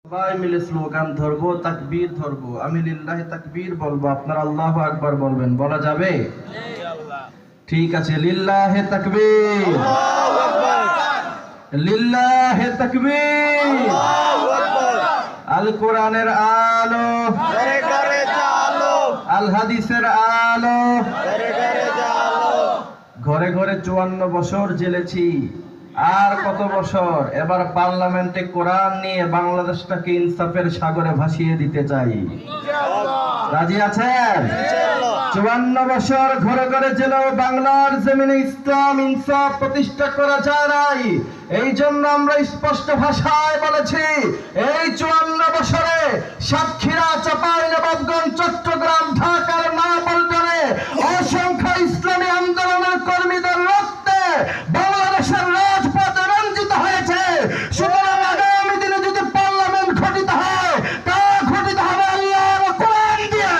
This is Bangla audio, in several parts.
সবাই মিলে স্লোগান ধরবো, তাকবীর ধরবো। আমি লিল্লাহি তাকবীর বলবো, আপনারা আল্লাহু আকবার বলবেন। বলা যাবে? ঠিক আছে, লিল্লাহি তাকবীর, আল্লাহু আকবার, লিল্লাহি তাকবীর। আল্লাহু আকবার। আল কোরআনের আলো, ঘরে ঘরে জালো, আল হাদিসের আলো। ঘরে ঘরে জালো। ঘরে ঘরে 54 বছর জেলেছি, আর কত বছর? এবার পার্লামেন্টে কোরআন নিয়ে বাংলাদেশটাকে ইনসাফের সাগরে ভাসিয়ে দিতে চাই। রাজি আছেন? 54 বছর ঘরে ঘরে জেলেও বাংলার জমিনে ইসলাম ইনসাফ প্রতিষ্ঠা করা যায় নাই। এই জন্য আমরা স্পষ্ট ভাষায় বলেছি, এই 54 বছরে সাতক্ষীরা, চাঁপাইনবাবগঞ্জ, চট্টগ্রাম, ঢাকার নয়াপল্টনে অসংখ্য ইসলামী আন্দোলনের কর্মীদের রক্তে বাংলাদেশের রাজপথে রঞ্জিত হয়েছে। সুতরাং আগামী দিনে যদি পার্লামেন্ট গঠিত হয়, তা গঠিত হবে আল্লাহর কোরআন দিয়ে।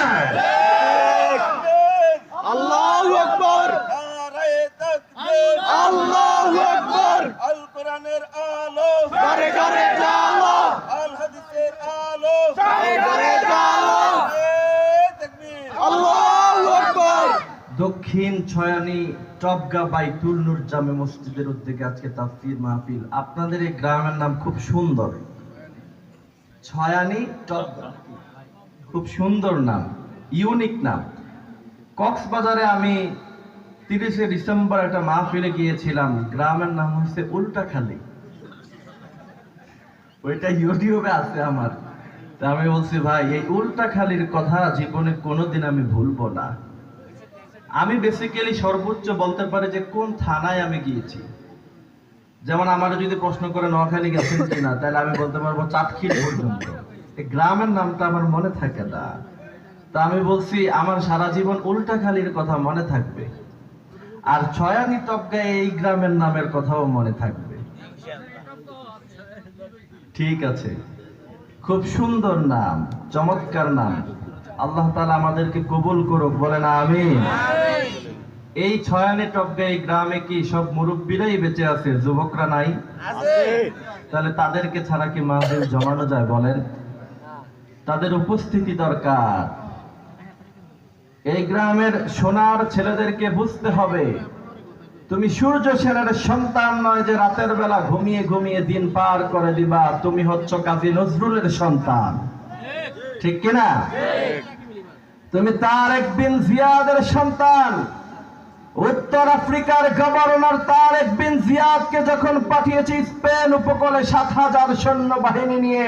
আল্লাহু আকবার, নারায়ে তাকবীর, আল্লাহু আকবার। আল কোরআনের আলো, ঘরে ঘরে জালো, আল হাদিসের আলো, ঘরে ঘরে জালো। নারায়ে তাকবীর। আল্লাহু আকবার। দক্ষিণ ছয়ানি টপগা বাইতুল নূর জামে মসজিদের উদ্যোগে আজকে তাফসীর মাহফিল। আপনাদের এই গ্রামের নাম খুব সুন্দর, ছয়ানি টপগা, খুব সুন্দর নাম, ইউনিক নাম। কক্সবাজারে আমি 30শে ডিসেম্বর একটা মাহফিলে গিয়েছিলাম, গ্রামের নাম হচ্ছে উল্টাখালী। ওইটা ইউটিউবে আছে আমার। তা আমি বলছি, ভাই এই উল্টাখালীর কথা জীবনে কোনোদিন আমি ভুলবো না। আমি বেসিক্যালি সর্বোচ্চ বলতে পারি যে কোন থানায় আমি গিয়েছি। যেমন আমার যদি প্রশ্ন করে নোয়াখালী গেছেন কিনা, তাহলে আমি বলতে পারবো চাটখিল পর্যন্ত। এই গ্রামের নামটা আমার মনে থাকে না। তা আমি বলছি আমার সারা জীবন উল্টাখালীর কথা মনে থাকবে, আর ছয়ানি টপগায় এই গ্রামের নামের কথাও মনে থাকবে। ঠিক আছে, খুব সুন্দর নাম, চমৎকার নাম। আল্লাহ তাআলা আমাদেরকে কবুল করুক, বলেন আমিন। এই ছয়ানি টপগাই গ্রামে কি সব মুরব্বীরাই বেঁচে আছে, যুবকরা নাই? আছে। তাহলে তাদেরকে ছাড়া কি মাহফিল জমানো যায় বলেন? তাদের উপস্থিতি দরকার। এই গ্রামের সোনার ছেলেদেরকে বুঝতে হবে, তুমি সূর্য সেনের সন্তান নয় যে রাতের বেলা ঘুমিয়ে ঘুমিয়ে দিন পার করে দিবা। তুমি হচ্ছ কাজী নজরুলের সন্তান, ঠিক কিনা? তুমি তারেক বিন জিয়াদের সন্তান। উত্তর আফ্রিকার গভর্নর তারেক বিন জিয়াদকে যখন পাঠিয়েছে স্পেন উপকূলে 7,000 সৈন্যবাহিনী নিয়ে,